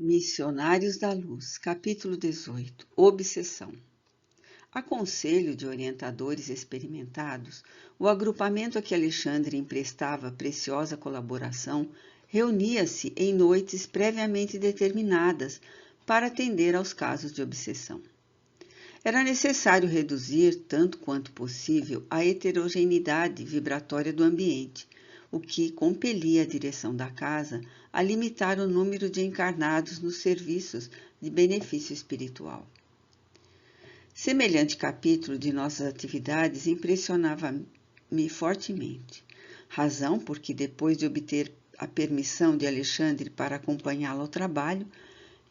Missionários da Luz, capítulo 18. Obsessão. A conselho de orientadores experimentados, o agrupamento a que Alexandre emprestava preciosa colaboração reunia-se em noites previamente determinadas para atender aos casos de obsessão. Era necessário reduzir, tanto quanto possível, a heterogeneidade vibratória do ambiente, o que compelia a direção da casa a limitar o número de encarnados nos serviços de benefício espiritual. Semelhante capítulo de nossas atividades impressionava-me fortemente, razão porque, depois de obter a permissão de Alexandre para acompanhá-lo ao trabalho,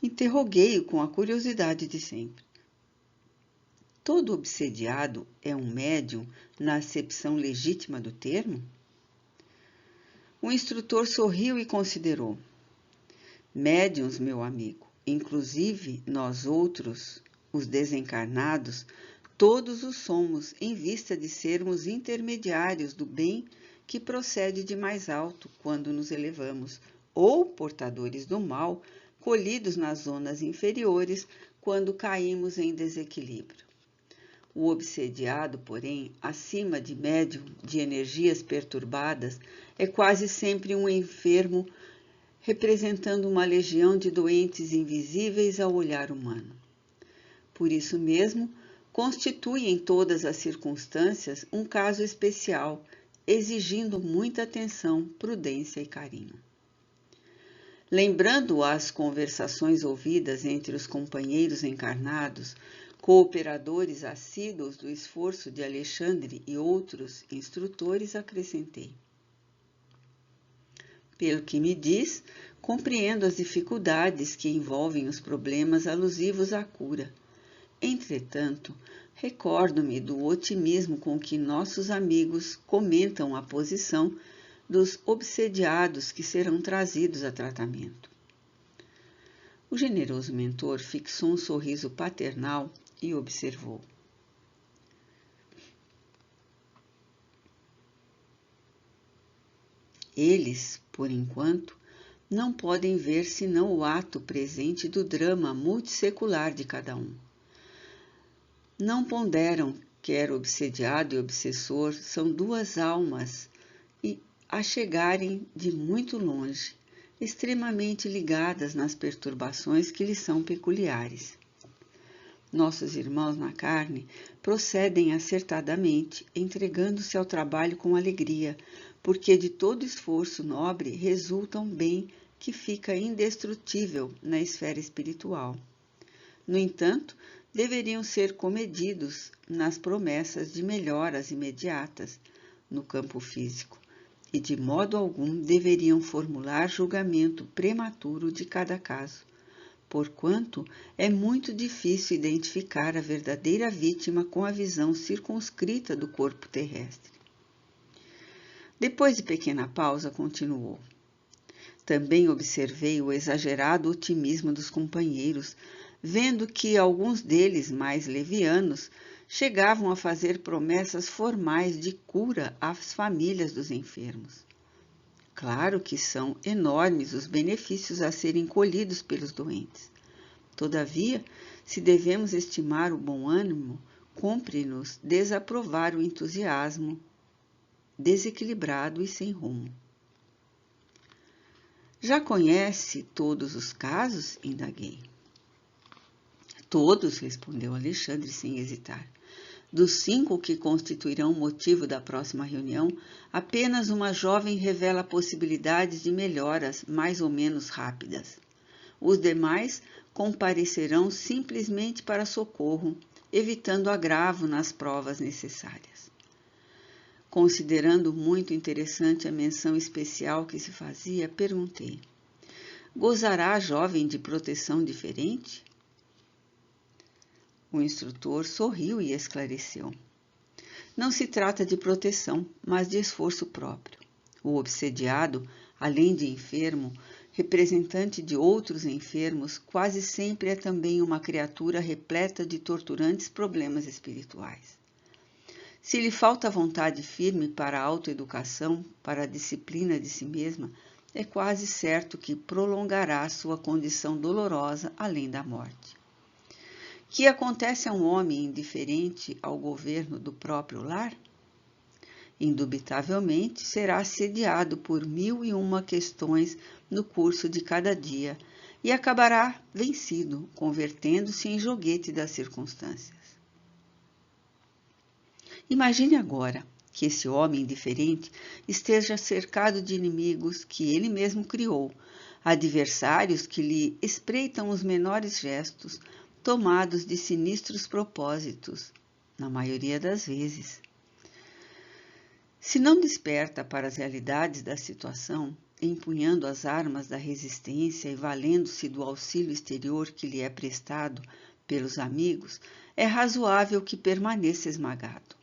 interroguei-o com a curiosidade de sempre. Todo obsediado é um médium na acepção legítima do termo? O instrutor sorriu e considerou. Médiuns, meu amigo, inclusive nós outros, os desencarnados, todos o somos em vista de sermos intermediários do bem que procede de mais alto quando nos elevamos, ou portadores do mal, colhidos nas zonas inferiores quando caímos em desequilíbrio. O obsediado, porém, acima de médium de energias perturbadas, é quase sempre um enfermo representando uma legião de doentes invisíveis ao olhar humano. Por isso mesmo, constitui em todas as circunstâncias um caso especial, exigindo muita atenção, prudência e carinho. Lembrando as conversações ouvidas entre os companheiros encarnados, cooperadores assíduos do esforço de Alexandre e outros instrutores, acrescentei. Pelo que me diz, compreendo as dificuldades que envolvem os problemas alusivos à cura. Entretanto, recordo-me do otimismo com que nossos amigos comentam a posição dos obsediados que serão trazidos a tratamento. O generoso mentor fixou um sorriso paternal e observou. Eles, por enquanto, não podem ver senão o ato presente do drama multissecular de cada um. Não ponderam quer obsediado e obsessor são duas almas e a chegarem de muito longe, extremamente ligadas nas perturbações que lhes são peculiares. Nossos irmãos na carne procedem acertadamente, entregando-se ao trabalho com alegria, porque de todo esforço nobre resulta um bem que fica indestrutível na esfera espiritual. No entanto, deveriam ser comedidos nas promessas de melhoras imediatas no campo físico, e de modo algum deveriam formular julgamento prematuro de cada caso, porquanto é muito difícil identificar a verdadeira vítima com a visão circunscrita do corpo terrestre. Depois de pequena pausa, continuou. Também observei o exagerado otimismo dos companheiros, vendo que alguns deles, mais levianos, chegavam a fazer promessas formais de cura às famílias dos enfermos. Claro que são enormes os benefícios a serem colhidos pelos doentes. Todavia, se devemos estimar o bom ânimo, cumpre-nos desaprovar o entusiasmo desequilibrado e sem rumo. Já conhece todos os casos? Indaguei. Todos, respondeu Alexandre sem hesitar. Dos 5 que constituirão o motivo da próxima reunião, apenas uma jovem revela possibilidades de melhoras mais ou menos rápidas. Os demais comparecerão simplesmente para socorro, evitando agravo nas provas necessárias. Considerando muito interessante a menção especial que se fazia, perguntei: gozará a jovem de proteção diferente? O instrutor sorriu e esclareceu. Não se trata de proteção, mas de esforço próprio. O obsediado, além de enfermo, representante de outros enfermos, quase sempre é também uma criatura repleta de torturantes problemas espirituais. Se lhe falta vontade firme para a autoeducação, para a disciplina de si mesma, é quase certo que prolongará sua condição dolorosa além da morte. Que acontece a um homem indiferente ao governo do próprio lar? Indubitavelmente será assediado por 1001 questões no curso de cada dia e acabará vencido, convertendo-se em joguete das circunstâncias. Imagine agora que esse homem indiferente esteja cercado de inimigos que ele mesmo criou, adversários que lhe espreitam os menores gestos, tomados de sinistros propósitos, na maioria das vezes. Se não desperta para as realidades da situação, empunhando as armas da resistência e valendo-se do auxílio exterior que lhe é prestado pelos amigos, é razoável que permaneça esmagado.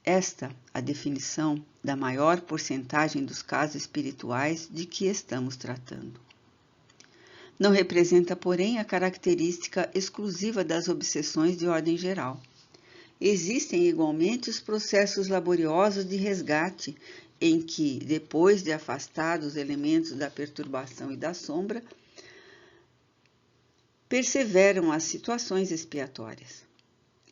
Esta a definição da maior porcentagem dos casos espirituais de que estamos tratando. Não representa, porém, a característica exclusiva das obsessões de ordem geral. Existem igualmente os processos laboriosos de resgate, em que, depois de afastados os elementos da perturbação e da sombra, perseveram as situações expiatórias.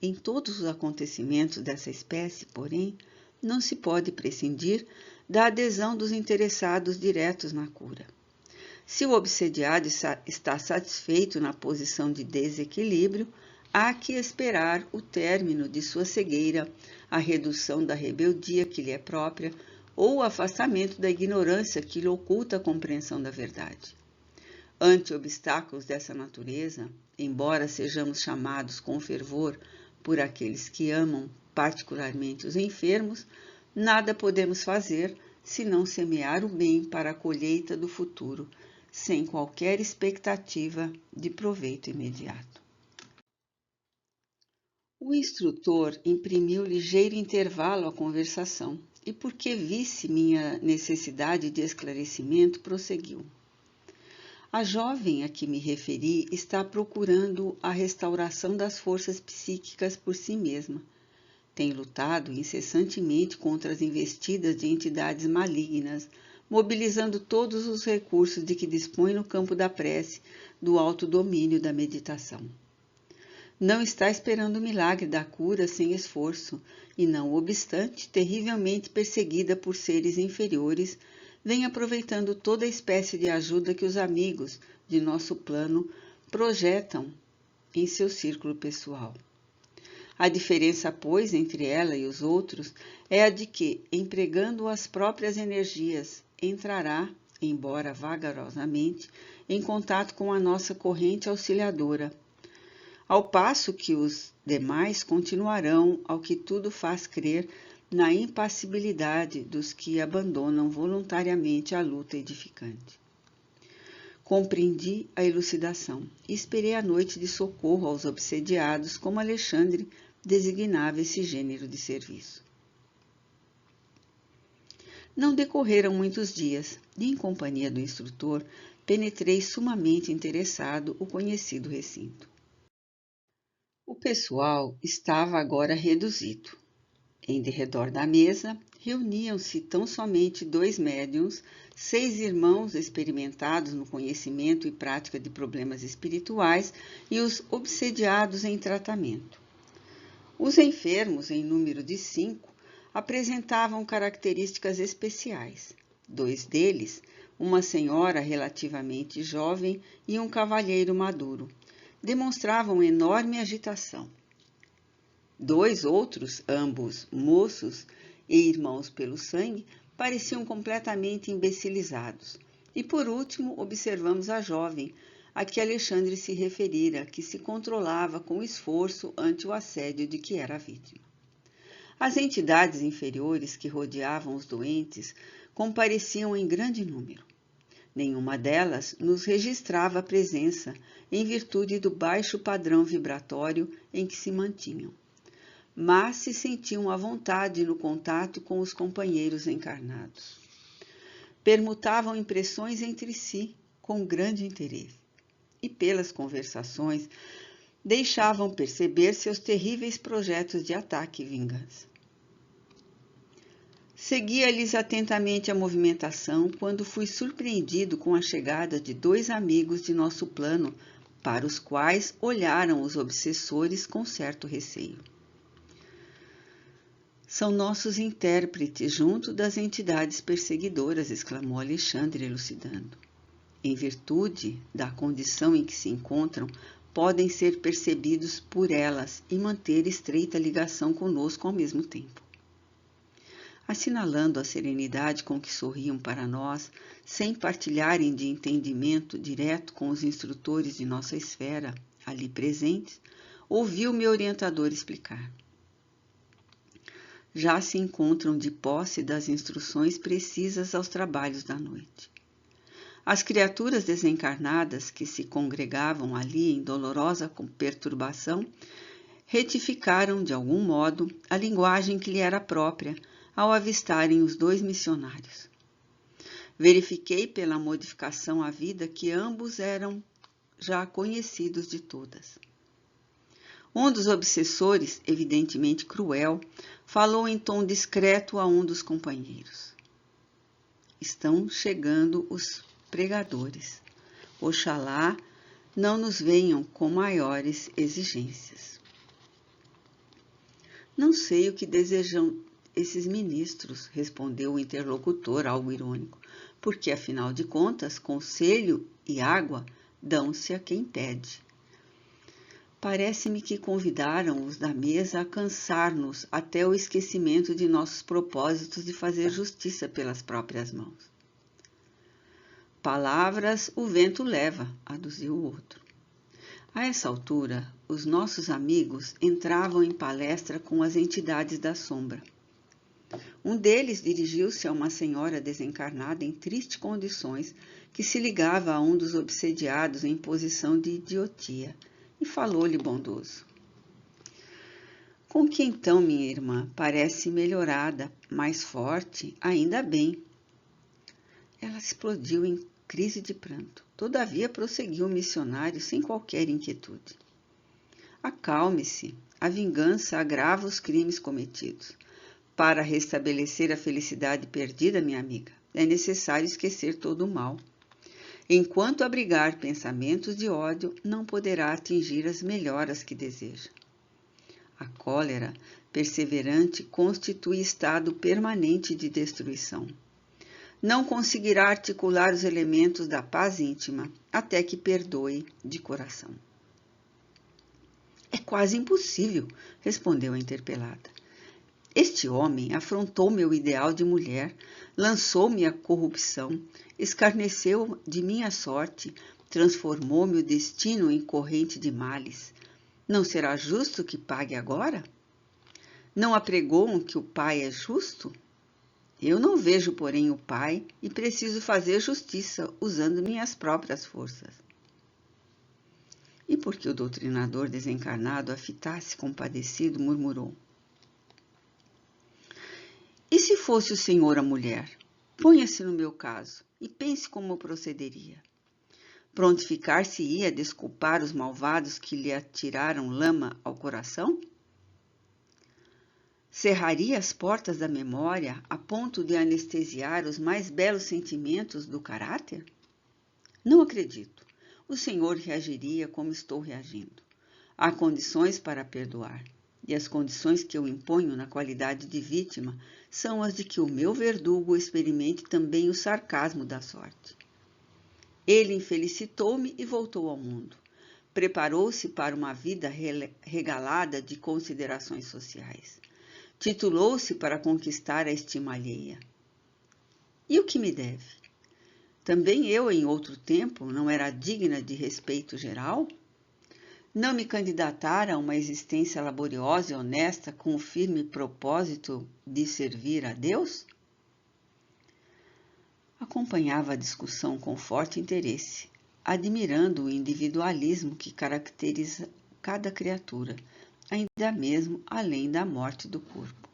Em todos os acontecimentos dessa espécie, porém, não se pode prescindir da adesão dos interessados diretos na cura. Se o obsediado está satisfeito na posição de desequilíbrio, há que esperar o término de sua cegueira, a redução da rebeldia que lhe é própria ou o afastamento da ignorância que lhe oculta a compreensão da verdade. Ante obstáculos dessa natureza, embora sejamos chamados com fervor por aqueles que amam particularmente os enfermos, nada podemos fazer senão semear o bem para a colheita do futuro, sem qualquer expectativa de proveito imediato. O instrutor imprimiu ligeiro intervalo à conversação e, porque visse minha necessidade de esclarecimento, prosseguiu. A jovem a que me referi está procurando a restauração das forças psíquicas por si mesma. Tem lutado incessantemente contra as investidas de entidades malignas, mobilizando todos os recursos de que dispõe no campo da prece, do autodomínio da meditação. Não está esperando o milagre da cura sem esforço, e não obstante, terrivelmente perseguida por seres inferiores, vem aproveitando toda a espécie de ajuda que os amigos de nosso plano projetam em seu círculo pessoal. A diferença, pois, entre ela e os outros é a de que, empregando as próprias energias, entrará, embora vagarosamente, em contato com a nossa corrente auxiliadora, ao passo que os demais continuarão, ao que tudo faz crer, na impassibilidade dos que abandonam voluntariamente a luta edificante. Compreendi a elucidação e esperei a noite de socorro aos obsediados, como Alexandre designava esse gênero de serviço. Não decorreram muitos dias e, em companhia do instrutor, penetrei sumamente interessado o conhecido recinto. O pessoal estava agora reduzido. Em derredor da mesa, reuniam-se tão somente 2 médiuns, 6 irmãos experimentados no conhecimento e prática de problemas espirituais e os obsediados em tratamento. Os enfermos, em número de 5, apresentavam características especiais. 2 deles, uma senhora relativamente jovem e um cavalheiro maduro, demonstravam enorme agitação. 2 outros, ambos moços e irmãos pelo sangue, pareciam completamente imbecilizados. E por último, observamos a jovem, a que Alexandre se referira, que se controlava com esforço ante o assédio de que era vítima. As entidades inferiores que rodeavam os doentes compareciam em grande número. Nenhuma delas nos registrava a presença, em virtude do baixo padrão vibratório em que se mantinham, mas se sentiam à vontade no contato com os companheiros encarnados. Permutavam impressões entre si com grande interesse e, pelas conversações, deixavam perceber seus terríveis projetos de ataque e vingança. Seguia-lhes atentamente a movimentação quando fui surpreendido com a chegada de 2 amigos de nosso plano, para os quais olharam os obsessores com certo receio. São nossos intérpretes junto das entidades perseguidoras, exclamou Alexandre, elucidando. Em virtude da condição em que se encontram, podem ser percebidos por elas e manter estreita ligação conosco ao mesmo tempo. Assinalando a serenidade com que sorriam para nós, sem partilharem de entendimento direto com os instrutores de nossa esfera, ali presentes, ouvi o meu orientador explicar. Já se encontram de posse das instruções precisas aos trabalhos da noite. As criaturas desencarnadas que se congregavam ali em dolorosa perturbação retificaram, de algum modo, a linguagem que lhe era própria, ao avistarem os 2 missionários. Verifiquei pela modificação à vida que ambos eram já conhecidos de todas. Um dos obsessores, evidentemente cruel, falou em tom discreto a um dos companheiros. Estão chegando os pregadores. Oxalá não nos venham com maiores exigências. Não sei o que desejam esses ministros, respondeu o interlocutor, algo irônico, porque, afinal de contas, conselho e água dão-se a quem pede. Parece-me que convidaram os da mesa a cansar-nos até o esquecimento de nossos propósitos de fazer justiça pelas próprias mãos. Palavras o vento leva, aduziu o outro. A essa altura, os nossos amigos entravam em palestra com as entidades da sombra. Um deles dirigiu-se a uma senhora desencarnada em tristes condições que se ligava a um dos obsediados em posição de idiotia e falou-lhe bondoso. Com que então, minha irmã, parece melhorada, mais forte, ainda bem. Ela explodiu em crise de pranto. Todavia prosseguiu o missionário sem qualquer inquietude. Acalme-se, a vingança agrava os crimes cometidos. Para restabelecer a felicidade perdida, minha amiga, é necessário esquecer todo o mal. Enquanto abrigar pensamentos de ódio, não poderá atingir as melhoras que deseja. A cólera perseverante constitui estado permanente de destruição. Não conseguirá articular os elementos da paz íntima até que perdoe de coração. É quase impossível, respondeu a interpelada. Este homem afrontou meu ideal de mulher, lançou-me a corrupção, escarneceu de minha sorte, transformou meu destino em corrente de males. Não será justo que pague agora? Não apregoam que o Pai é justo? Eu não vejo, porém, o Pai e preciso fazer justiça usando minhas próprias forças. E porque o doutrinador desencarnado a fitasse compadecido, murmurou. E se fosse o senhor a mulher? Ponha-se no meu caso e pense como eu procederia. Prontificar-se-ia a desculpar os malvados que lhe atiraram lama ao coração? Cerraria as portas da memória a ponto de anestesiar os mais belos sentimentos do caráter? Não acredito. O senhor reagiria como estou reagindo. Há condições para perdoar. E as condições que eu imponho na qualidade de vítima são as de que o meu verdugo experimente também o sarcasmo da sorte. Ele infelicitou-me e voltou ao mundo. Preparou-se para uma vida regalada de considerações sociais. Titulou-se para conquistar a estima alheia. E o que me deve? Também eu, em outro tempo, não era digna de respeito geral? Não me candidatara a uma existência laboriosa e honesta com o firme propósito de servir a Deus? Acompanhava a discussão com forte interesse, admirando o individualismo que caracteriza cada criatura, ainda mesmo além da morte do corpo.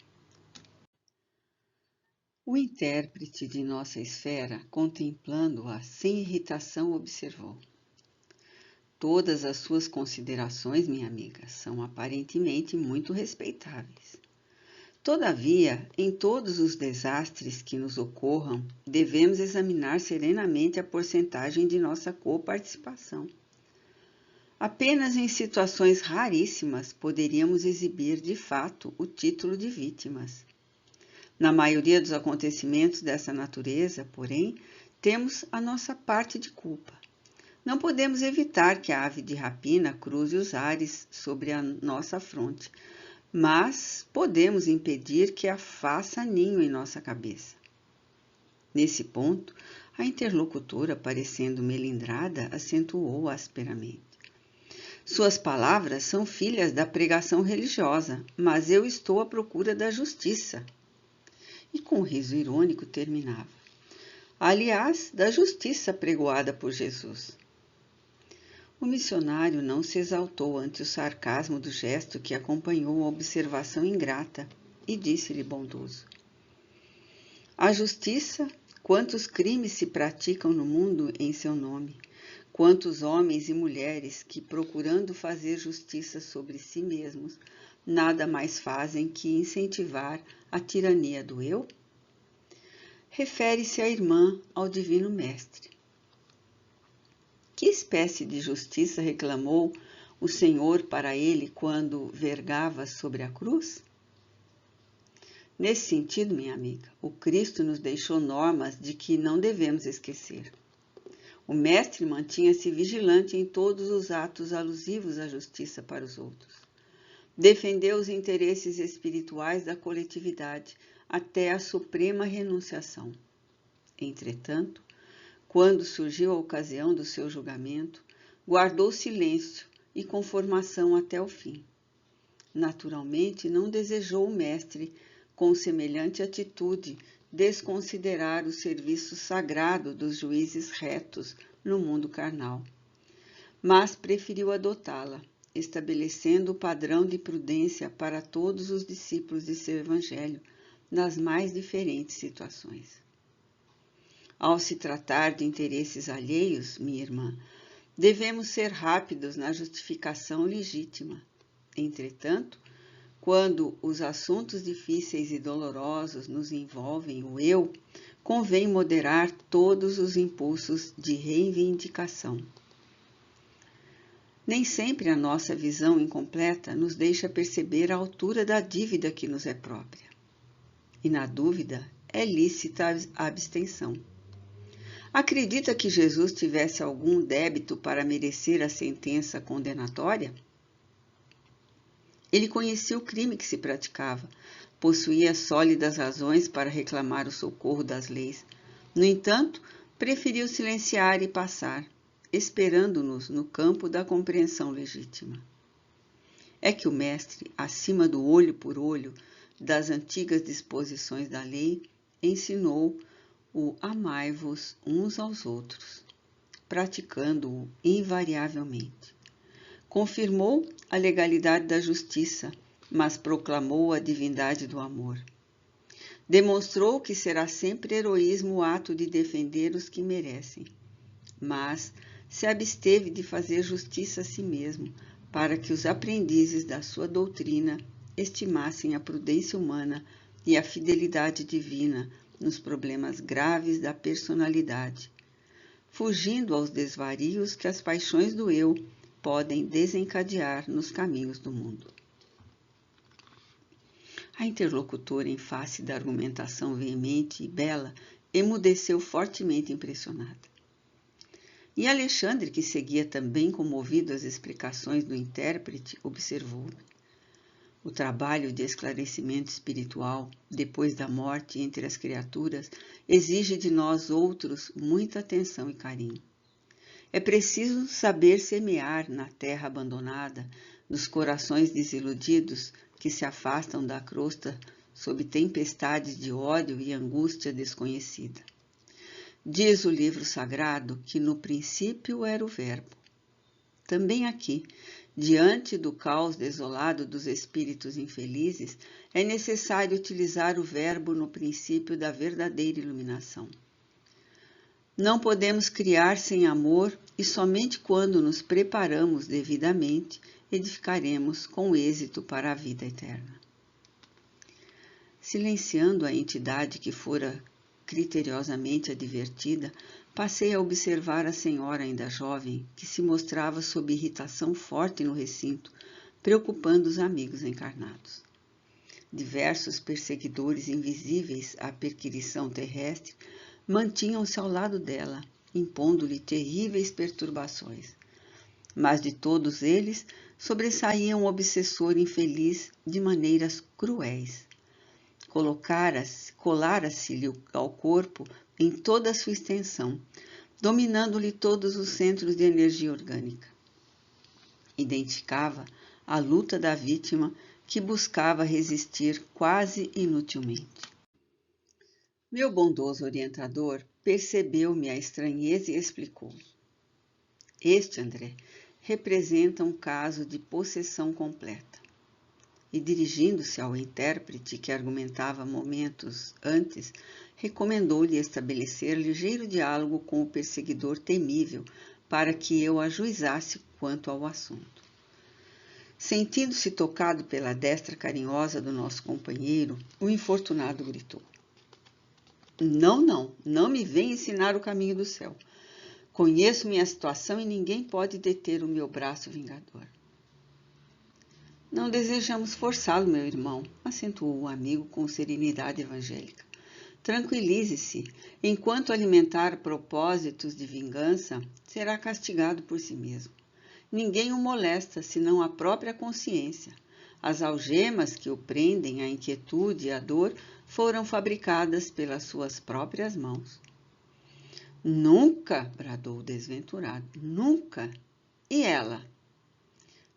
O intérprete de nossa esfera, contemplando-a sem irritação, observou. Todas as suas considerações, minha amiga, são aparentemente muito respeitáveis. Todavia, em todos os desastres que nos ocorram, devemos examinar serenamente a porcentagem de nossa coparticipação. Apenas em situações raríssimas poderíamos exibir de fato o título de vítimas. Na maioria dos acontecimentos dessa natureza, porém, temos a nossa parte de culpa. Não podemos evitar que a ave de rapina cruze os ares sobre a nossa fronte, mas podemos impedir que a faça ninho em nossa cabeça. Nesse ponto, a interlocutora, parecendo melindrada, acentuou asperamente. Suas palavras são filhas da pregação religiosa, mas eu estou à procura da justiça. E com um riso irônico terminava. Aliás, da justiça pregoada por Jesus. O missionário não se exaltou ante o sarcasmo do gesto que acompanhou a observação ingrata e disse-lhe bondoso. A justiça, quantos crimes se praticam no mundo em seu nome, quantos homens e mulheres que, procurando fazer justiça sobre si mesmos, nada mais fazem que incentivar a tirania do eu? Refere-se a irmã ao Divino Mestre. Que espécie de justiça reclamou o Senhor para ele quando vergava sobre a cruz? Nesse sentido, minha amiga, o Cristo nos deixou normas de que não devemos esquecer. O Mestre mantinha-se vigilante em todos os atos alusivos à justiça para os outros. Defendeu os interesses espirituais da coletividade até a suprema renunciação. Entretanto, quando surgiu a ocasião do seu julgamento, guardou silêncio e conformação até o fim. Naturalmente, não desejou o Mestre, com semelhante atitude, desconsiderar o serviço sagrado dos juízes retos no mundo carnal, mas preferiu adotá-la, estabelecendo o padrão de prudência para todos os discípulos de seu Evangelho, nas mais diferentes situações. Ao se tratar de interesses alheios, minha irmã, devemos ser rápidos na justificação legítima. Entretanto, quando os assuntos difíceis e dolorosos nos envolvem o eu, convém moderar todos os impulsos de reivindicação. Nem sempre a nossa visão incompleta nos deixa perceber a altura da dívida que nos é própria. E na dúvida, é lícita a abstenção. Acredita que Jesus tivesse algum débito para merecer a sentença condenatória? Ele conhecia o crime que se praticava, possuía sólidas razões para reclamar o socorro das leis. No entanto, preferiu silenciar e passar, esperando-nos no campo da compreensão legítima. É que o Mestre, acima do olho por olho das antigas disposições da lei, ensinou o amai-vos uns aos outros, praticando-o invariavelmente. Confirmou a legalidade da justiça, mas proclamou a divindade do amor. Demonstrou que será sempre heroísmo o ato de defender os que merecem, mas se absteve de fazer justiça a si mesmo, para que os aprendizes da sua doutrina estimassem a prudência humana e a fidelidade divina nos problemas graves da personalidade, fugindo aos desvarios que as paixões do eu podem desencadear nos caminhos do mundo. A interlocutora, em face da argumentação veemente e bela, emudeceu fortemente impressionada. E Alexandre, que seguia também comovido as explicações do intérprete, observou-me. O trabalho de esclarecimento espiritual, depois da morte entre as criaturas, exige de nós outros muita atenção e carinho. É preciso saber semear na terra abandonada, nos corações desiludidos que se afastam da crosta sob tempestades de ódio e angústia desconhecida. Diz o livro sagrado que no princípio era o Verbo. Também aqui, diante do caos desolado dos espíritos infelizes, é necessário utilizar o Verbo no princípio da verdadeira iluminação. Não podemos criar sem amor e somente quando nos preparamos devidamente edificaremos com êxito para a vida eterna. Silenciando a entidade que fora criteriosamente advertida, passei a observar a senhora ainda jovem, que se mostrava sob irritação forte no recinto, preocupando os amigos encarnados. Diversos perseguidores invisíveis à perquirição terrestre mantinham-se ao lado dela, impondo-lhe terríveis perturbações. Mas de todos eles sobressaía um obsessor infeliz de maneiras cruéis. Colara-se-lhe ao corpo em toda a sua extensão, dominando-lhe todos os centros de energia orgânica. Identificava a luta da vítima que buscava resistir quase inutilmente. Meu bondoso orientador percebeu-me a estranheza e explicou. Este, André, representa um caso de possessão completa. E dirigindo-se ao intérprete que argumentava momentos antes, recomendou-lhe estabelecer ligeiro diálogo com o perseguidor temível para que eu ajuizasse quanto ao assunto. Sentindo-se tocado pela destra carinhosa do nosso companheiro, o infortunado gritou. Não me venha ensinar o caminho do céu. Conheço minha situação e ninguém pode deter o meu braço vingador. Não desejamos forçá-lo, meu irmão, acentuou o amigo com serenidade evangélica. Tranquilize-se, enquanto alimentar propósitos de vingança, será castigado por si mesmo. Ninguém o molesta, senão a própria consciência. As algemas que o prendem à inquietude e à dor foram fabricadas pelas suas próprias mãos. Nunca, bradou o desventurado, nunca. E ela?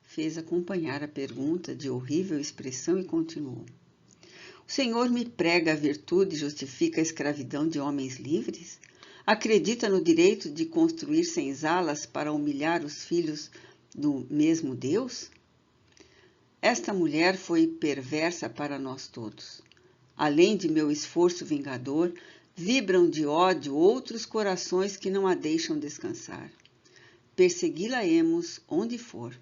Fez acompanhar a pergunta de horrível expressão e continuou. O Senhor me prega a virtude e justifica a escravidão de homens livres? Acredita no direito de construir senzalas para humilhar os filhos do mesmo Deus? Esta mulher foi perversa para nós todos. Além de meu esforço vingador, vibram de ódio outros corações que não a deixam descansar. Persegui-la-emos onde for.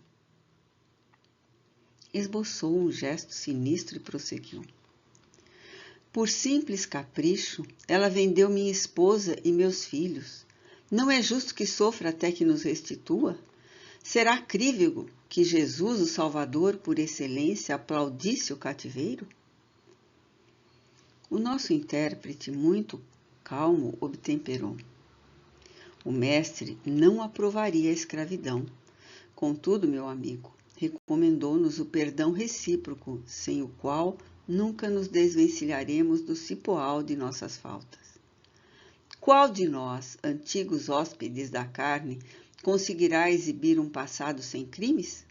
Esboçou um gesto sinistro e prosseguiu. Por simples capricho, ela vendeu minha esposa e meus filhos. Não é justo que sofra até que nos restitua? Será crível que Jesus, o Salvador por excelência, aplaudisse o cativeiro? O nosso intérprete, muito calmo, obtemperou. O mestre não aprovaria a escravidão. Contudo, meu amigo, recomendou-nos o perdão recíproco, sem o qual nunca nos desvencilharemos do cipoal de nossas faltas. Qual de nós, antigos hóspedes da carne, conseguirá exibir um passado sem crimes?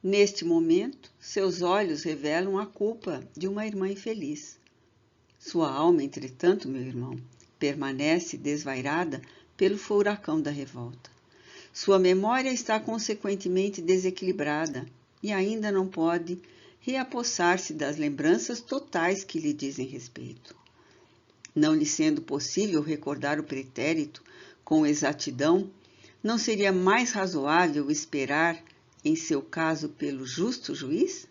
Neste momento, seus olhos revelam a culpa de uma irmã infeliz. Sua alma, entretanto, meu irmão, permanece desvairada pelo furacão da revolta. Sua memória está consequentemente desequilibrada e ainda não pode reapossar-se das lembranças totais que lhe dizem respeito. Não lhe sendo possível recordar o pretérito com exatidão, não seria mais razoável esperar, em seu caso, pelo justo juiz?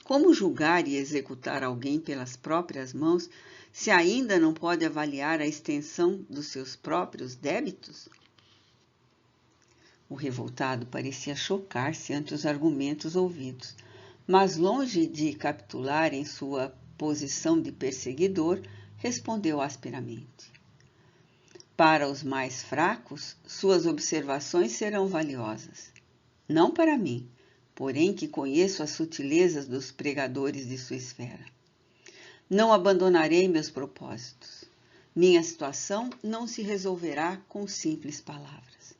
Como julgar e executar alguém pelas próprias mãos, se ainda não pode avaliar a extensão dos seus próprios débitos? O revoltado parecia chocar-se ante os argumentos ouvidos, mas longe de capitular em sua posição de perseguidor, respondeu asperamente. Para os mais fracos, suas observações serão valiosas. Não para mim, porém que conheço as sutilezas dos pregadores de sua esfera. Não abandonarei meus propósitos. Minha situação não se resolverá com simples palavras.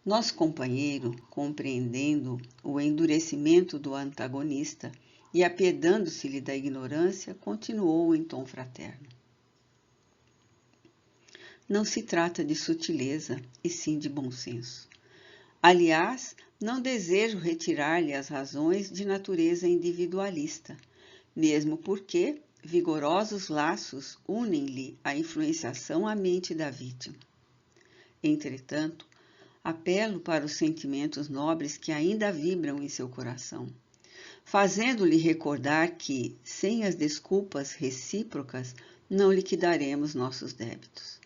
Nosso companheiro, compreendendo o endurecimento do antagonista e apiedando-se-lhe da ignorância, continuou em tom fraterno. Não se trata de sutileza, e sim de bom senso. Aliás, não desejo retirar-lhe as razões de natureza individualista, mesmo porque vigorosos laços unem-lhe a influenciação à mente da vítima. Entretanto, apelo para os sentimentos nobres que ainda vibram em seu coração. fazendo-lhe recordar que, sem as desculpas recíprocas, não liquidaremos nossos débitos.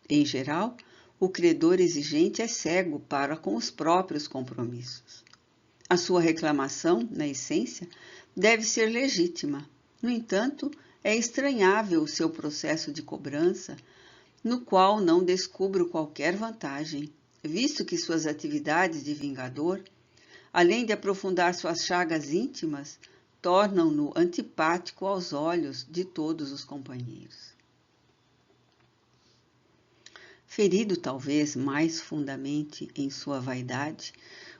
Em geral, o credor exigente é cego para com os próprios compromissos. A sua reclamação, na essência, deve ser legítima. No entanto, é estranhável o seu processo de cobrança, no qual não descubro qualquer vantagem, visto que suas atividades de vingador, além de aprofundar suas chagas íntimas, tornam-no antipático aos olhos de todos os companheiros. Ferido talvez mais fundamente em sua vaidade,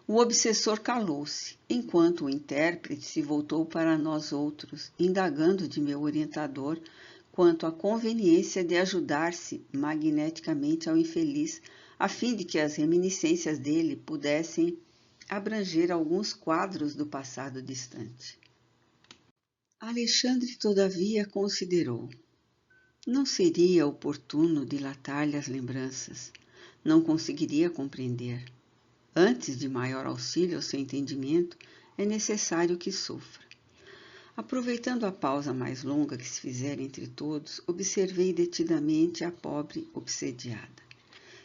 o obsessor calou-se, enquanto o intérprete se voltou para nós outros, indagando de meu orientador quanto à conveniência de ajudar-se magneticamente ao infeliz, a fim de que as reminiscências dele pudessem abranger alguns quadros do passado distante. Alexandre, todavia, considerou. Não seria oportuno dilatar-lhe as lembranças. Não conseguiria compreender. Antes de maior auxílio ao seu entendimento, é necessário que sofra. Aproveitando a pausa mais longa que se fizera entre todos, observei detidamente a pobre obsediada.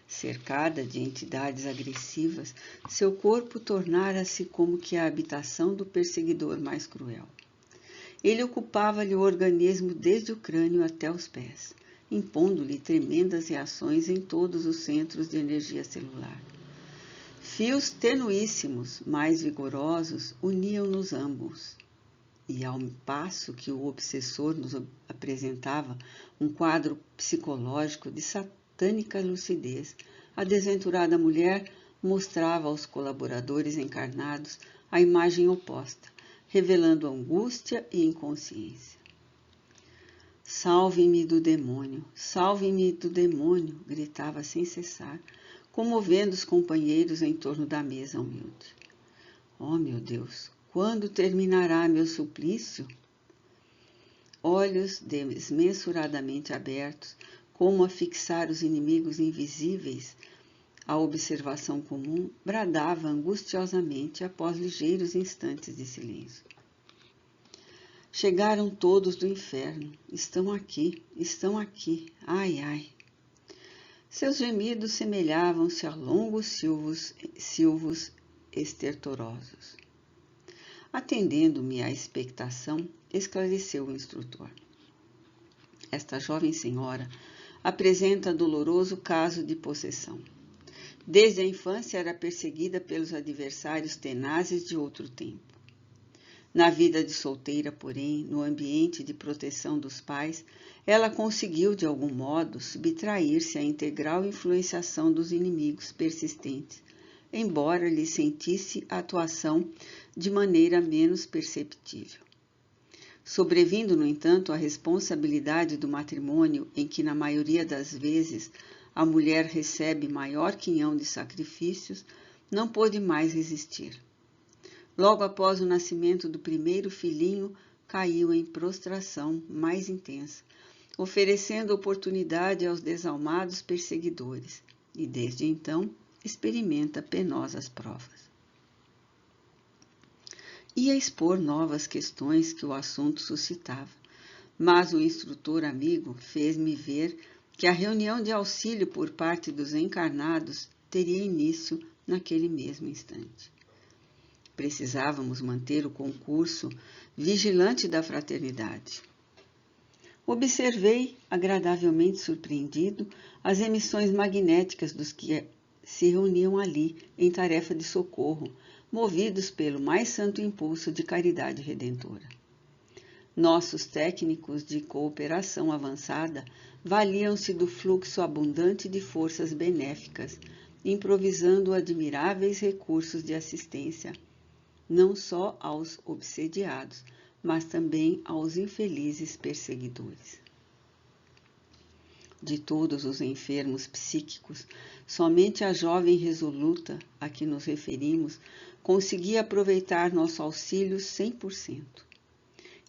Cercada de entidades agressivas, seu corpo tornara-se como que a habitação do perseguidor mais cruel. Ele ocupava-lhe o organismo desde o crânio até os pés, impondo-lhe tremendas reações em todos os centros de energia celular. Fios tenuíssimos, mais vigorosos, uniam-nos ambos. E ao passo que o obsessor nos apresentava um quadro psicológico de satânica lucidez, a desventurada mulher mostrava aos colaboradores encarnados a imagem oposta, revelando angústia e inconsciência. Salve-me do demônio, gritava sem cessar, comovendo os companheiros em torno da mesa humilde. Oh, meu Deus, quando terminará meu suplício? Olhos desmensuradamente abertos, como a fixar os inimigos invisíveis, a observação comum bradava angustiosamente após ligeiros instantes de silêncio. Chegaram todos do inferno. Estão aqui, ai, ai. Seus gemidos semelhavam-se a longos silvos estertorosos. Atendendo-me à expectação, esclareceu o instrutor. Esta jovem senhora apresenta doloroso caso de possessão. Desde a infância era perseguida pelos adversários tenazes de outro tempo. Na vida de solteira, porém, no ambiente de proteção dos pais, ela conseguiu, de algum modo, subtrair-se à integral influenciação dos inimigos persistentes, embora lhe sentisse a atuação de maneira menos perceptível. Sobrevindo, no entanto, a responsabilidade do matrimônio, em que, na maioria das vezes, a mulher recebe maior quinhão de sacrifícios, não pôde mais resistir. Logo após o nascimento do primeiro filhinho, caiu em prostração mais intensa, oferecendo oportunidade aos desalmados perseguidores, e desde então experimenta penosas provas. Ia expor novas questões que o assunto suscitava, mas o instrutor amigo fez-me ver que a reunião de auxílio por parte dos encarnados teria início naquele mesmo instante. Precisávamos manter o concurso vigilante da fraternidade. Observei, agradavelmente surpreendido, as emissões magnéticas dos que se reuniam ali em tarefa de socorro, movidos pelo mais santo impulso de caridade redentora. Nossos técnicos de cooperação avançada valiam-se do fluxo abundante de forças benéficas, improvisando admiráveis recursos de assistência, não só aos obsediados, mas também aos infelizes perseguidores. De todos os enfermos psíquicos, somente a jovem resoluta a que nos referimos conseguia aproveitar nosso auxílio 100%.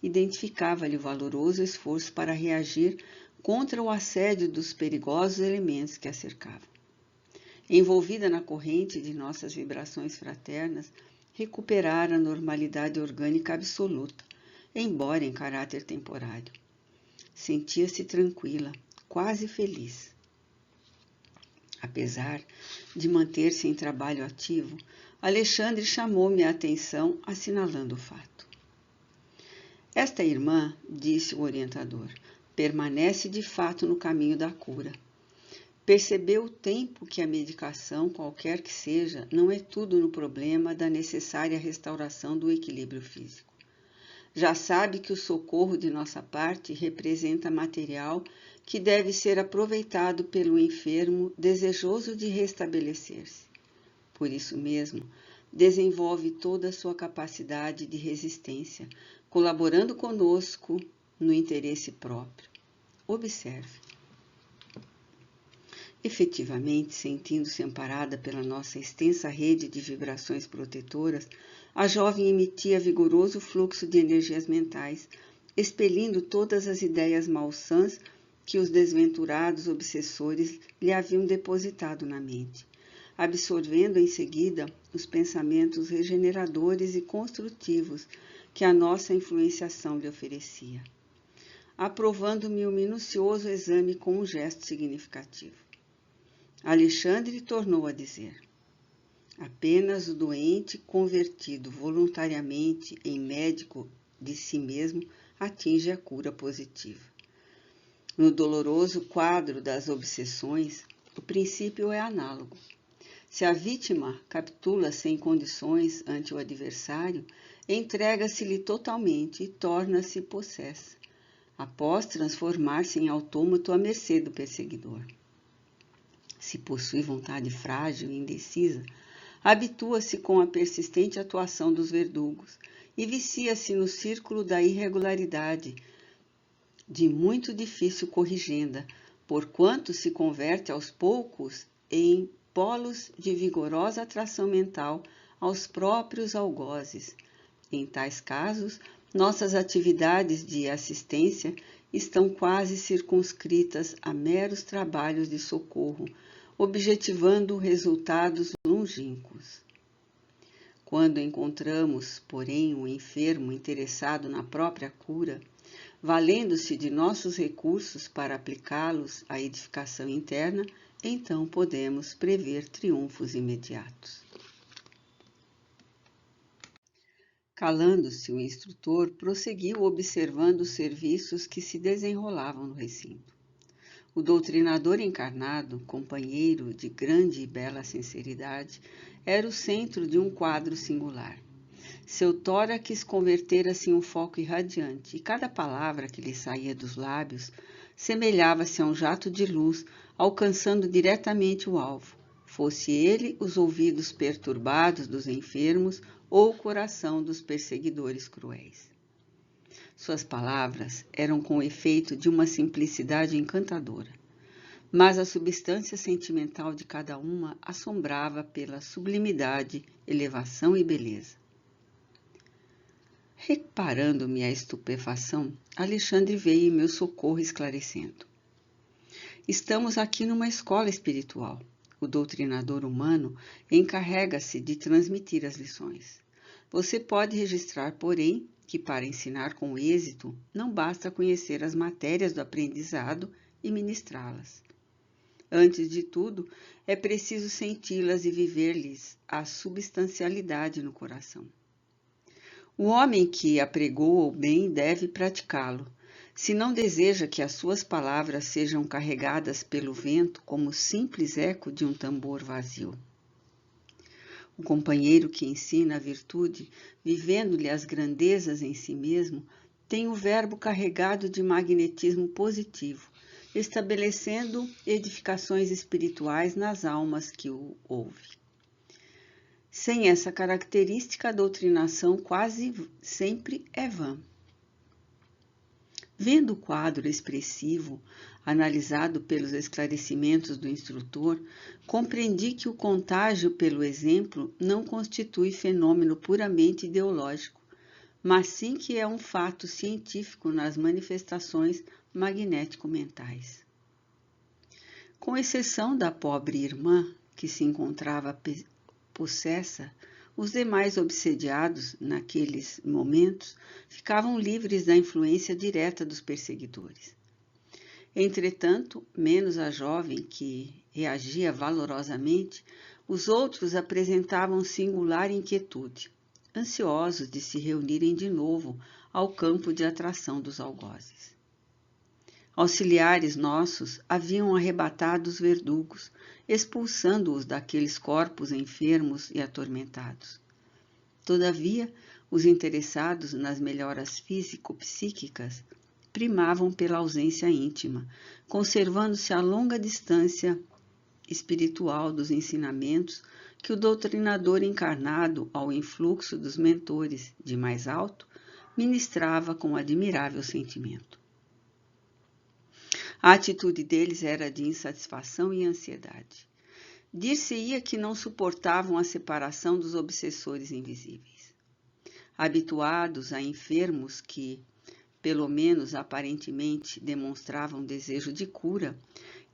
Identificava-lhe o valoroso esforço para reagir contra o assédio dos perigosos elementos que a cercavam. Envolvida na corrente de nossas vibrações fraternas, recuperar a normalidade orgânica absoluta, embora em caráter temporário. Sentia-se tranquila, quase feliz. Apesar de manter-se em trabalho ativo, Alexandre chamou-me a atenção, assinalando o fato. Esta irmã, disse o orientador, permanece de fato no caminho da cura. Percebeu o tempo que a medicação, qualquer que seja, não é tudo no problema da necessária restauração do equilíbrio físico. Já sabe que o socorro de nossa parte representa material que deve ser aproveitado pelo enfermo desejoso de restabelecer-se. Por isso mesmo, desenvolve toda a sua capacidade de resistência, colaborando conosco no interesse próprio. Observe. Efetivamente, sentindo-se amparada pela nossa extensa rede de vibrações protetoras, a jovem emitia vigoroso fluxo de energias mentais, expelindo todas as ideias malsãs que os desventurados obsessores lhe haviam depositado na mente, absorvendo em seguida os pensamentos regeneradores e construtivos que a nossa influenciação lhe oferecia. Aprovando-me o minucioso exame com um gesto significativo. Alexandre tornou a dizer: apenas o doente convertido voluntariamente em médico de si mesmo atinge a cura positiva. No doloroso quadro das obsessões, o princípio é análogo. Se a vítima capitula sem condições ante o adversário, entrega-se-lhe totalmente e torna-se possessa, após transformar-se em autômato à mercê do perseguidor. Se possui vontade frágil e indecisa, habitua-se com a persistente atuação dos verdugos e vicia-se no círculo da irregularidade, de muito difícil corrigenda, porquanto se converte aos poucos em polos de vigorosa atração mental aos próprios algozes. Em tais casos, nossas atividades de assistência estão quase circunscritas a meros trabalhos de socorro, objetivando resultados longínquos. Quando encontramos, porém, um enfermo interessado na própria cura, valendo-se de nossos recursos para aplicá-los à edificação interna, então podemos prever triunfos imediatos. Calando-se, o instrutor prosseguiu observando os serviços que se desenrolavam no recinto. O doutrinador encarnado, companheiro de grande e bela sinceridade, era o centro de um quadro singular. Seu tórax convertera-se em um foco irradiante, e cada palavra que lhe saía dos lábios semelhava-se a um jato de luz, alcançando diretamente o alvo, fosse ele os ouvidos perturbados dos enfermos ou o coração dos perseguidores cruéis. Suas palavras eram com o efeito de uma simplicidade encantadora, mas a substância sentimental de cada uma assombrava pela sublimidade, elevação e beleza. Reparando-me a estupefação, Alexandre veio em meu socorro esclarecendo. Estamos aqui numa escola espiritual. O doutrinador humano encarrega-se de transmitir as lições. Você pode registrar, porém, que para ensinar com êxito não basta conhecer as matérias do aprendizado e ministrá-las. Antes de tudo, é preciso senti-las e viver-lhes a substancialidade no coração. O homem que apregou o bem deve praticá-lo, se não deseja que as suas palavras sejam carregadas pelo vento como simples eco de um tambor vazio. O companheiro que ensina a virtude, vivendo-lhe as grandezas em si mesmo, tem o verbo carregado de magnetismo positivo, estabelecendo edificações espirituais nas almas que o ouvem. Sem essa característica, a doutrinação quase sempre é vã. Vendo o quadro expressivo, analisado pelos esclarecimentos do instrutor, compreendi que o contágio pelo exemplo não constitui fenômeno puramente ideológico, mas sim que é um fato científico nas manifestações magnético-mentais. Com exceção da pobre irmã, que se encontrava possessa, os demais obsediados, naqueles momentos, ficavam livres da influência direta dos perseguidores. Entretanto, menos a jovem, que reagia valorosamente, os outros apresentavam singular inquietude, ansiosos de se reunirem de novo ao campo de atração dos algozes. Auxiliares nossos haviam arrebatado os verdugos, expulsando-os daqueles corpos enfermos e atormentados. Todavia, os interessados nas melhoras físico-psíquicas primavam pela ausência íntima, conservando-se a longa distância espiritual dos ensinamentos que o doutrinador encarnado ao influxo dos mentores de mais alto ministrava com admirável sentimento. A atitude deles era de insatisfação e ansiedade. Dir-se-ia que não suportavam a separação dos obsessores invisíveis. Habituados a enfermos que, pelo menos aparentemente, demonstravam desejo de cura,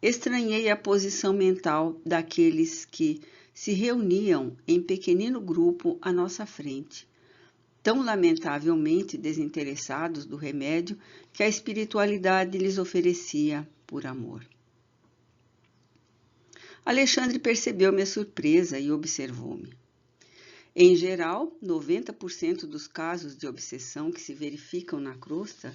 estranhei a posição mental daqueles que se reuniam em pequenino grupo à nossa frente, tão lamentavelmente desinteressados do remédio que a espiritualidade lhes oferecia por amor. Alexandre percebeu minha surpresa e observou-me. Em geral, 90% dos casos de obsessão que se verificam na crosta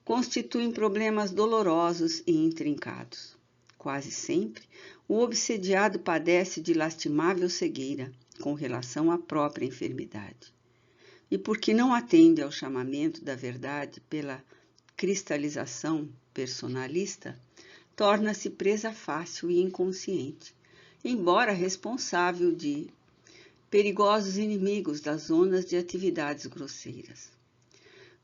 constituem problemas dolorosos e intrincados. Quase sempre, o obsediado padece de lastimável cegueira com relação à própria enfermidade. E porque não atende ao chamamento da verdade pela cristalização personalista, torna-se presa fácil e inconsciente, embora responsável de perigosos inimigos das zonas de atividades grosseiras.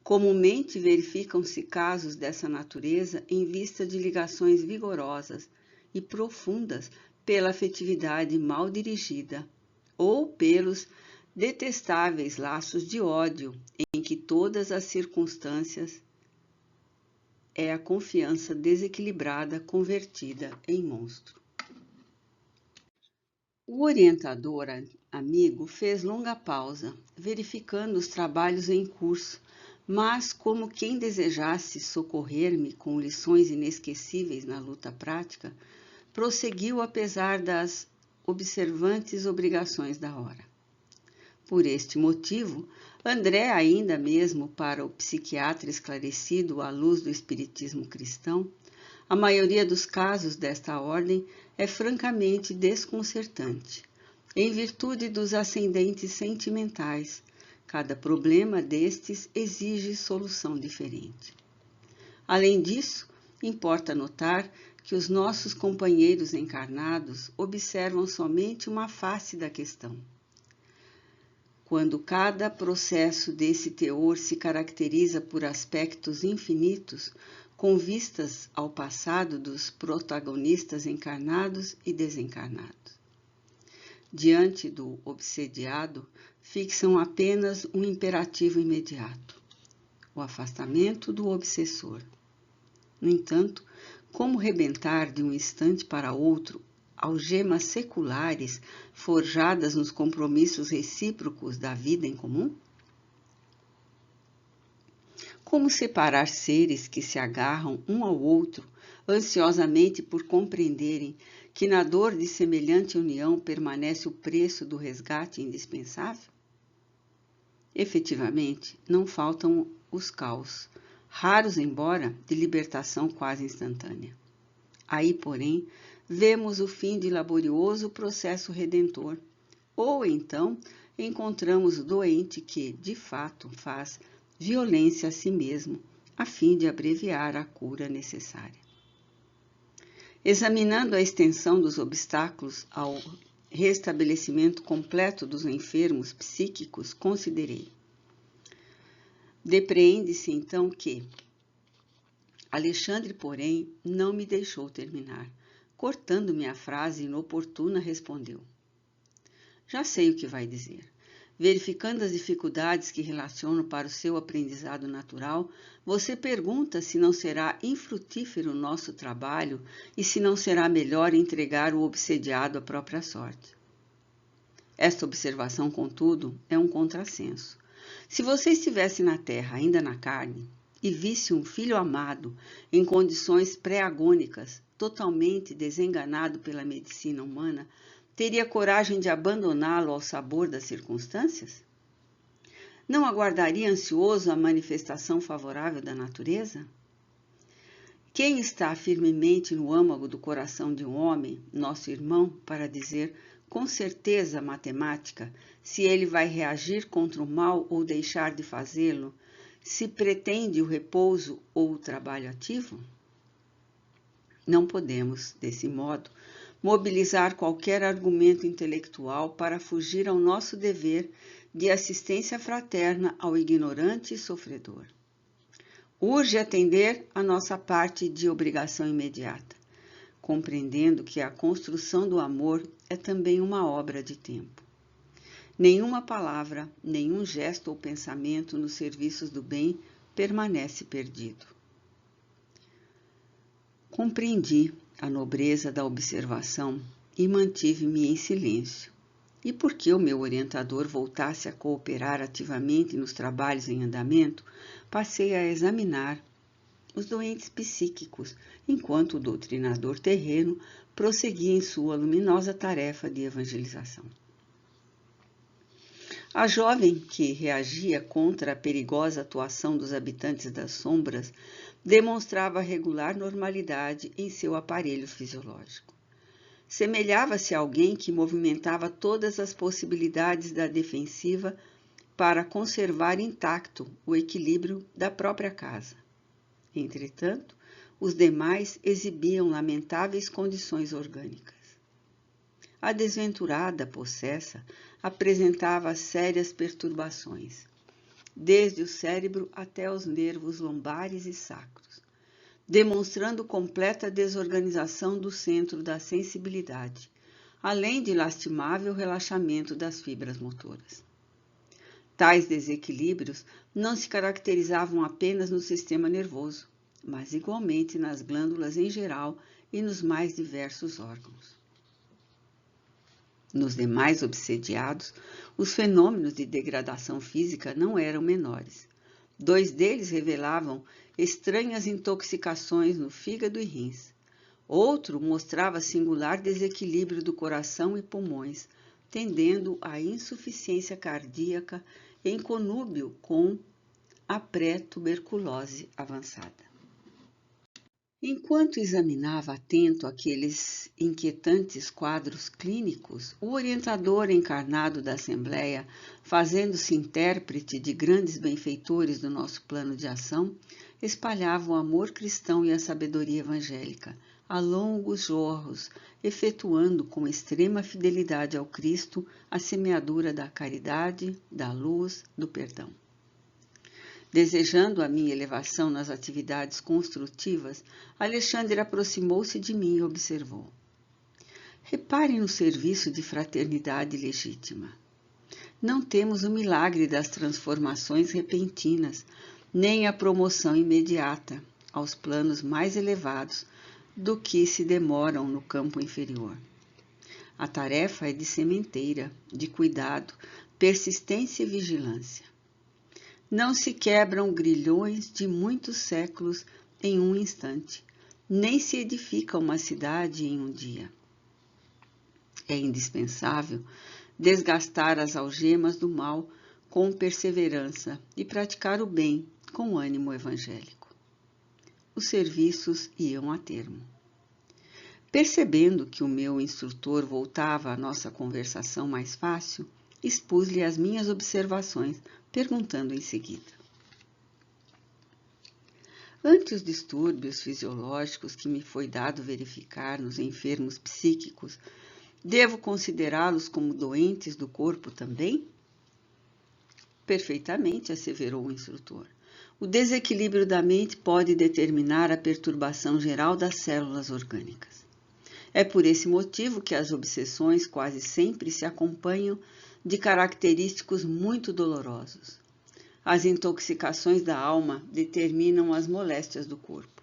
Comumente verificam-se casos dessa natureza em vista de ligações vigorosas e profundas pela afetividade mal dirigida ou pelos detestáveis laços de ódio em que todas as circunstâncias é a confiança desequilibrada convertida em monstro. O orientador amigo fez longa pausa, verificando os trabalhos em curso, mas como quem desejasse socorrer-me com lições inesquecíveis na luta prática, prosseguiu apesar das observantes obrigações da hora. Por este motivo, André, ainda mesmo para o psiquiatra esclarecido à luz do espiritismo cristão, a maioria dos casos desta ordem é francamente desconcertante, em virtude dos ascendentes sentimentais. Cada problema destes exige solução diferente. Além disso, importa notar que os nossos companheiros encarnados observam somente uma face da questão. Quando cada processo desse teor se caracteriza por aspectos infinitos, com vistas ao passado dos protagonistas encarnados e desencarnados. Diante do obsediado, fixam apenas um imperativo imediato: o afastamento do obsessor. No entanto, como rebentar de um instante para outro algemas seculares forjadas nos compromissos recíprocos da vida em comum? Como separar seres que se agarram um ao outro ansiosamente por compreenderem que na dor de semelhante união permanece o preço do resgate indispensável? Efetivamente, não faltam os caos, raros embora de libertação quase instantânea. Aí, porém, vemos o fim de laborioso processo redentor, ou então encontramos o doente que, de fato, faz violência a si mesmo, a fim de abreviar a cura necessária. Examinando a extensão dos obstáculos ao restabelecimento completo dos enfermos psíquicos, considerei. Depreende-se então que Alexandre, porém, não me deixou terminar. Cortando-me a frase inoportuna, respondeu: já sei o que vai dizer. Verificando as dificuldades que relaciono para o seu aprendizado natural, você pergunta se não será infrutífero o nosso trabalho e se não será melhor entregar o obsediado à própria sorte. Esta observação, contudo, é um contrassenso. Se você estivesse na terra, ainda na carne, e visse um filho amado em condições pré-agônicas, totalmente desenganado pela medicina humana, teria coragem de abandoná-lo ao sabor das circunstâncias? Não aguardaria ansioso a manifestação favorável da natureza? Quem está firmemente no âmago do coração de um homem, nosso irmão, para dizer com certeza matemática se ele vai reagir contra o mal ou deixar de fazê-lo, se pretende o repouso ou o trabalho ativo? Não podemos, desse modo, mobilizar qualquer argumento intelectual para fugir ao nosso dever de assistência fraterna ao ignorante e sofredor. Urge atender a nossa parte de obrigação imediata, compreendendo que a construção do amor é também uma obra de tempo. Nenhuma palavra, nenhum gesto ou pensamento nos serviços do bem permanece perdido. Compreendi a nobreza da observação e mantive-me em silêncio. E porque o meu orientador voltasse a cooperar ativamente nos trabalhos em andamento, passei a examinar os doentes psíquicos, enquanto o doutrinador terreno prosseguia em sua luminosa tarefa de evangelização. A jovem que reagia contra a perigosa atuação dos habitantes das sombras demonstrava regular normalidade em seu aparelho fisiológico. Semelhava-se a alguém que movimentava todas as possibilidades da defensiva para conservar intacto o equilíbrio da própria casa. Entretanto, os demais exibiam lamentáveis condições orgânicas. A desventurada possessa apresentava sérias perturbações, desde o cérebro até os nervos lombares e sacros, demonstrando completa desorganização do centro da sensibilidade, além de lastimável relaxamento das fibras motoras. Tais desequilíbrios não se caracterizavam apenas no sistema nervoso, mas igualmente nas glândulas em geral e nos mais diversos órgãos. Nos demais obsediados, os fenômenos de degradação física não eram menores. 2 deles revelavam estranhas intoxicações no fígado e rins. Outro mostrava singular desequilíbrio do coração e pulmões, tendendo à insuficiência cardíaca em conúbio com a pré-tuberculose avançada. Enquanto examinava atento aqueles inquietantes quadros clínicos, o orientador encarnado da Assembleia, fazendo-se intérprete de grandes benfeitores do nosso plano de ação, espalhava o amor cristão e a sabedoria evangélica, a longos jorros, efetuando com extrema fidelidade ao Cristo a semeadura da caridade, da luz, do perdão. Desejando a minha elevação nas atividades construtivas, Alexandre aproximou-se de mim e observou. Repare no serviço de fraternidade legítima. Não temos o milagre das transformações repentinas, nem a promoção imediata aos planos mais elevados do que se demoram no campo inferior. A tarefa é de sementeira, de cuidado, persistência e vigilância. Não se quebram grilhões de muitos séculos em um instante, nem se edifica uma cidade em um dia. É indispensável desgastar as algemas do mal com perseverança e praticar o bem com ânimo evangélico. Os serviços iam a termo. Percebendo que o meu instrutor voltava à nossa conversação mais fácil, expus-lhe as minhas observações, perguntando em seguida. Ante os distúrbios fisiológicos que me foi dado verificar nos enfermos psíquicos, devo considerá-los como doentes do corpo também? Perfeitamente, asseverou o instrutor. O desequilíbrio da mente pode determinar a perturbação geral das células orgânicas. É por esse motivo que as obsessões quase sempre se acompanham de característicos muito dolorosos. As intoxicações da alma determinam as moléstias do corpo.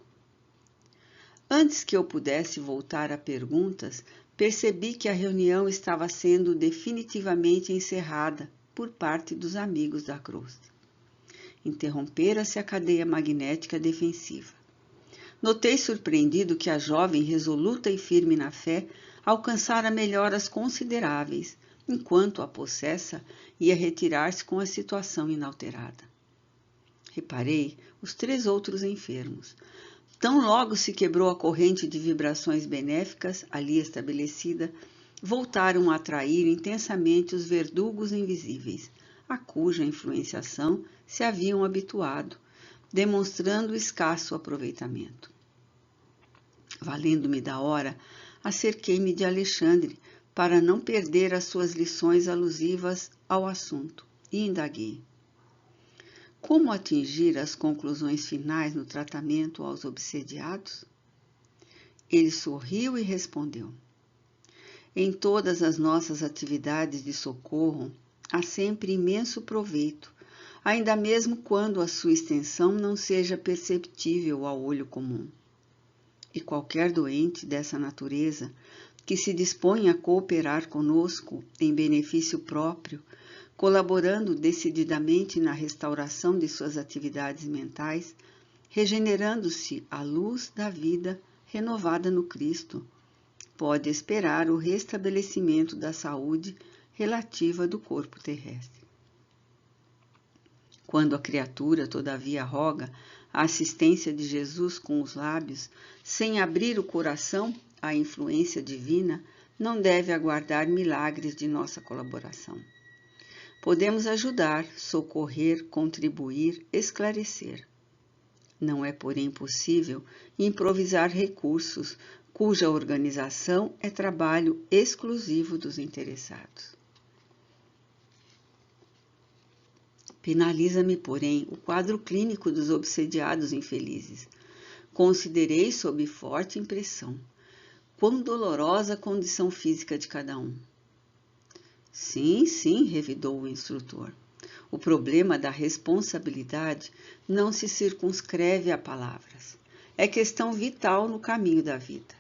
Antes que eu pudesse voltar a perguntas, percebi que a reunião estava sendo definitivamente encerrada por parte dos amigos da cruz. Interrompera-se a cadeia magnética defensiva. Notei surpreendido que a jovem, resoluta e firme na fé, alcançara melhoras consideráveis, enquanto a possessa ia retirar-se com a situação inalterada. Reparei os 3 outros enfermos. Tão logo se quebrou a corrente de vibrações benéficas ali estabelecida, voltaram a atrair intensamente os verdugos invisíveis, a cuja influenciação se haviam habituado, demonstrando escasso aproveitamento. Valendo-me da hora, acerquei-me de Alexandre para não perder as suas lições alusivas ao assunto e indaguei. Como atingir as conclusões finais no tratamento aos obsediados? Ele sorriu e respondeu. Em todas as nossas atividades de socorro, há sempre imenso proveito, ainda mesmo quando a sua extensão não seja perceptível ao olho comum. E qualquer doente dessa natureza que se dispõe a cooperar conosco em benefício próprio, colaborando decididamente na restauração de suas atividades mentais, regenerando-se à luz da vida renovada no Cristo, pode esperar o restabelecimento da saúde relativa do corpo terrestre. Quando a criatura, todavia, roga a assistência de Jesus com os lábios, sem abrir o coração à influência divina, não deve aguardar milagres de nossa colaboração. Podemos ajudar, socorrer, contribuir, esclarecer. Não é, porém, possível improvisar recursos cuja organização é trabalho exclusivo dos interessados. Penaliza-me, porém, o quadro clínico dos obsediados infelizes. Considerei sob forte impressão quão dolorosa a condição física de cada um. Sim, sim, revidou o instrutor. O problema da responsabilidade não se circunscreve a palavras. É questão vital no caminho da vida.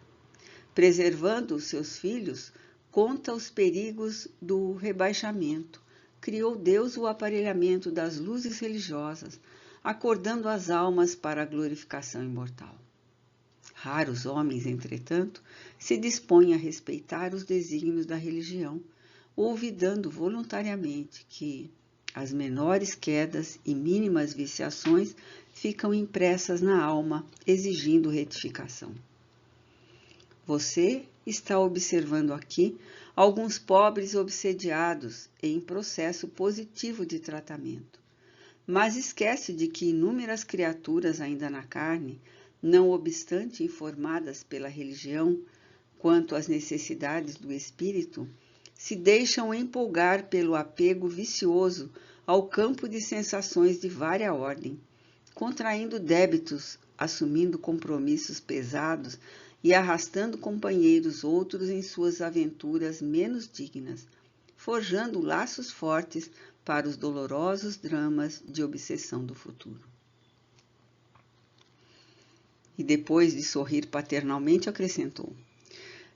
Preservando os seus filhos contra os perigos do rebaixamento, criou Deus o aparelhamento das luzes religiosas, acordando as almas para a glorificação imortal. Raros homens, entretanto, se dispõem a respeitar os desígnios da religião, olvidando voluntariamente que as menores quedas e mínimas viciações ficam impressas na alma, exigindo retificação. Você está observando aqui alguns pobres obsediados em processo positivo de tratamento, mas esquece de que inúmeras criaturas ainda na carne, não obstante informadas pela religião quanto às necessidades do espírito, se deixam empolgar pelo apego vicioso ao campo de sensações de vária ordem, contraindo débitos, assumindo compromissos pesados e arrastando companheiros outros em suas aventuras menos dignas, forjando laços fortes para os dolorosos dramas de obsessão do futuro. E depois de sorrir paternalmente, acrescentou: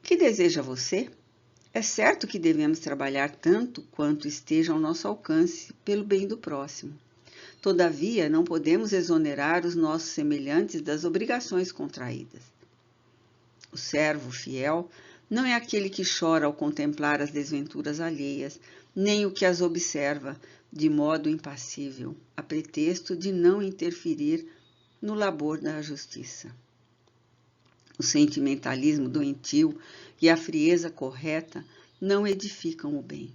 Que deseja você? É certo que devemos trabalhar tanto quanto esteja ao nosso alcance pelo bem do próximo. Todavia, não podemos exonerar os nossos semelhantes das obrigações contraídas. O servo fiel não é aquele que chora ao contemplar as desventuras alheias, nem o que as observa de modo impassível, a pretexto de não interferir no labor da justiça. O sentimentalismo doentio e a frieza correta não edificam o bem.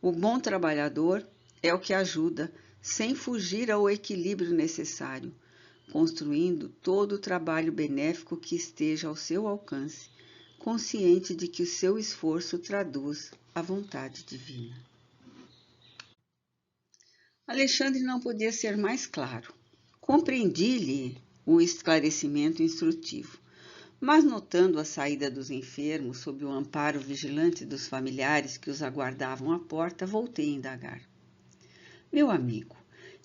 O bom trabalhador é o que ajuda, sem fugir ao equilíbrio necessário, construindo todo o trabalho benéfico que esteja ao seu alcance, consciente de que o seu esforço traduz a vontade divina. Alexandre não podia ser mais claro. Compreendi-lhe o esclarecimento instrutivo, mas notando a saída dos enfermos sob o amparo vigilante dos familiares que os aguardavam à porta, voltei a indagar. Meu amigo,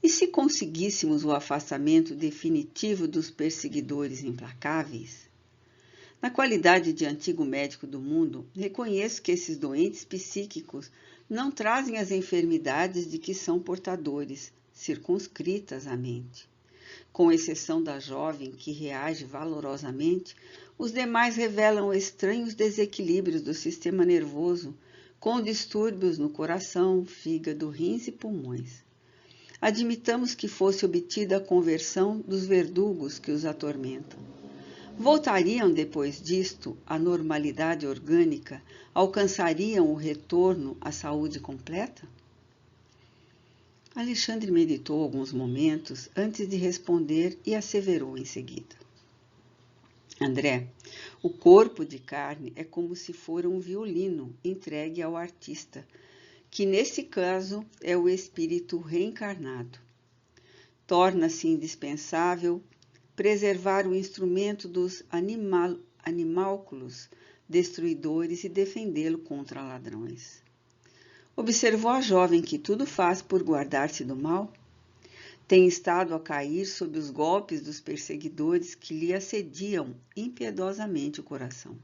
e se conseguíssemos o afastamento definitivo dos perseguidores implacáveis? Na qualidade de antigo médico do mundo, reconheço que esses doentes psíquicos não trazem as enfermidades de que são portadores, circunscritas à mente. Com exceção da jovem que reage valorosamente, os demais revelam estranhos desequilíbrios do sistema nervoso, com distúrbios no coração, fígado, rins e pulmões. Admitamos que fosse obtida a conversão dos verdugos que os atormentam. Voltariam depois disto à normalidade orgânica? Alcançariam o retorno à saúde completa? Alexandre meditou alguns momentos antes de responder e asseverou em seguida. André, o corpo de carne é como se fora um violino entregue ao artista, que nesse caso é o espírito reencarnado. Torna-se indispensável preservar o instrumento dos animálculos destruidores e defendê-lo contra ladrões. Observou a jovem que tudo faz por guardar-se do mal? Tem estado a cair sob os golpes dos perseguidores que lhe assediam impiedosamente o coração.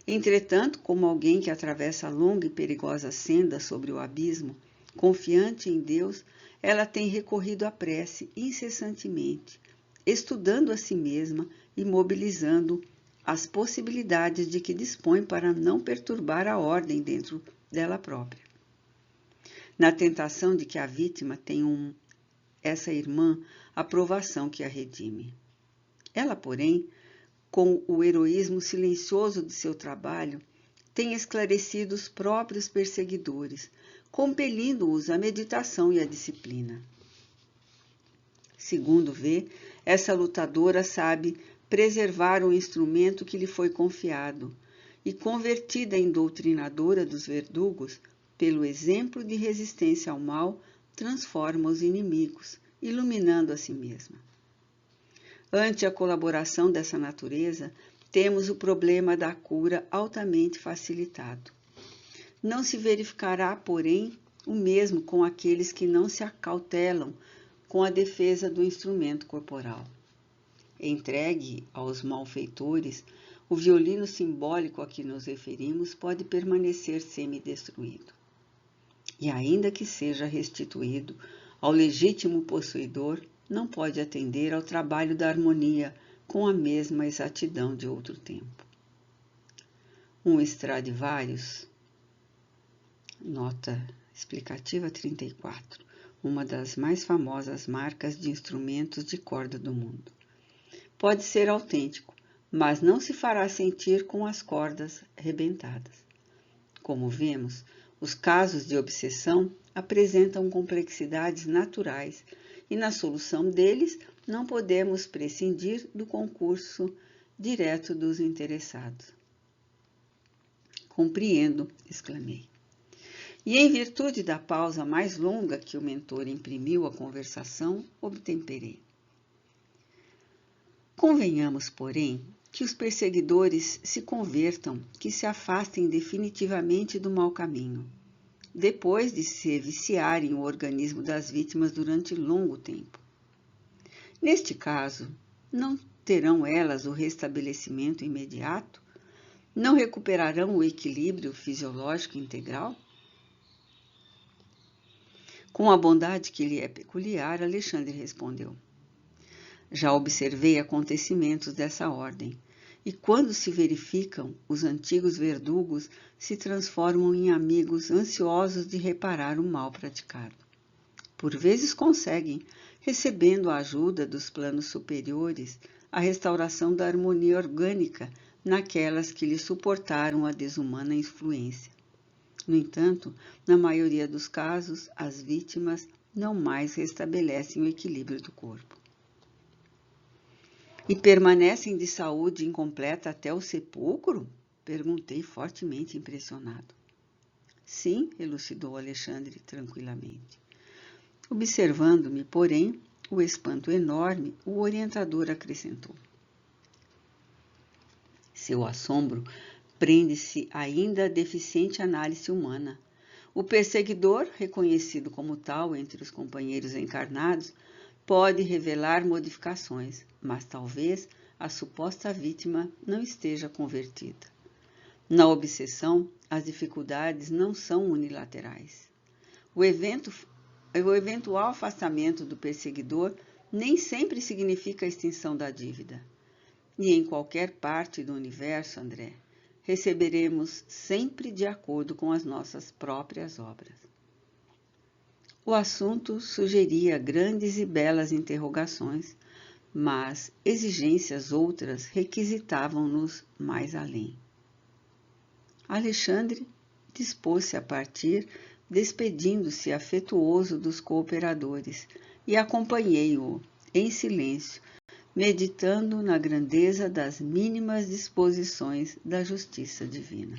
Entretanto, como alguém que atravessa longa e perigosa senda sobre o abismo, confiante em Deus, ela tem recorrido à prece incessantemente, estudando a si mesma e mobilizando as possibilidades de que dispõe para não perturbar a ordem dentro dela própria. Na tentação de que a vítima tenha essa irmã aprovação que a redime. Ela, porém, com o heroísmo silencioso de seu trabalho, tem esclarecido os próprios perseguidores, compelindo-os à meditação e à disciplina. Segundo vê, essa lutadora sabe preservar o instrumento que lhe foi confiado e, convertida em doutrinadora dos verdugos, pelo exemplo de resistência ao mal, transforma os inimigos, iluminando a si mesma. Ante a colaboração dessa natureza, temos o problema da cura altamente facilitado. Não se verificará, porém, o mesmo com aqueles que não se acautelam com a defesa do instrumento corporal. Entregue aos malfeitores, o violino simbólico a que nos referimos pode permanecer semidestruído. E ainda que seja restituído ao legítimo possuidor, não pode atender ao trabalho da harmonia com a mesma exatidão de outro tempo. Um Stradivarius, nota explicativa 34, uma das mais famosas marcas de instrumentos de corda do mundo. Pode ser autêntico, mas não se fará sentir com as cordas rebentadas. Como vemos, os casos de obsessão apresentam complexidades naturais e na solução deles não podemos prescindir do concurso direto dos interessados. Compreendo, exclamei. E em virtude da pausa mais longa que o mentor imprimiu à conversação, obtemperei. Convenhamos, porém, que os perseguidores se convertam, que se afastem definitivamente do mau caminho, depois de se viciarem o organismo das vítimas durante longo tempo. Neste caso, não terão elas o restabelecimento imediato? Não recuperarão o equilíbrio fisiológico integral? Com a bondade que lhe é peculiar, Alexandre respondeu. Já observei acontecimentos dessa ordem, e quando se verificam, os antigos verdugos se transformam em amigos ansiosos de reparar o mal praticado. Por vezes conseguem, recebendo a ajuda dos planos superiores, a restauração da harmonia orgânica naquelas que lhe suportaram a desumana influência. No entanto, na maioria dos casos, as vítimas não mais restabelecem o equilíbrio do corpo. E permanecem de saúde incompleta até o sepulcro? Perguntei fortemente impressionado. Sim, elucidou Alexandre tranquilamente. Observando-me, porém, o espanto enorme, o orientador acrescentou. Seu assombro prende-se ainda à deficiente análise humana. O perseguidor, reconhecido como tal entre os companheiros encarnados, pode revelar modificações, mas talvez a suposta vítima não esteja convertida. Na obsessão, as dificuldades não são unilaterais. O eventual afastamento do perseguidor nem sempre significa a extinção da dívida. E em qualquer parte do universo, André, receberemos sempre de acordo com as nossas próprias obras. O assunto sugeria grandes e belas interrogações, mas exigências outras requisitavam-nos mais além. Alexandre dispôs-se a partir, despedindo-se afetuoso dos cooperadores, e acompanhei-o em silêncio, meditando na grandeza das mínimas disposições da justiça divina.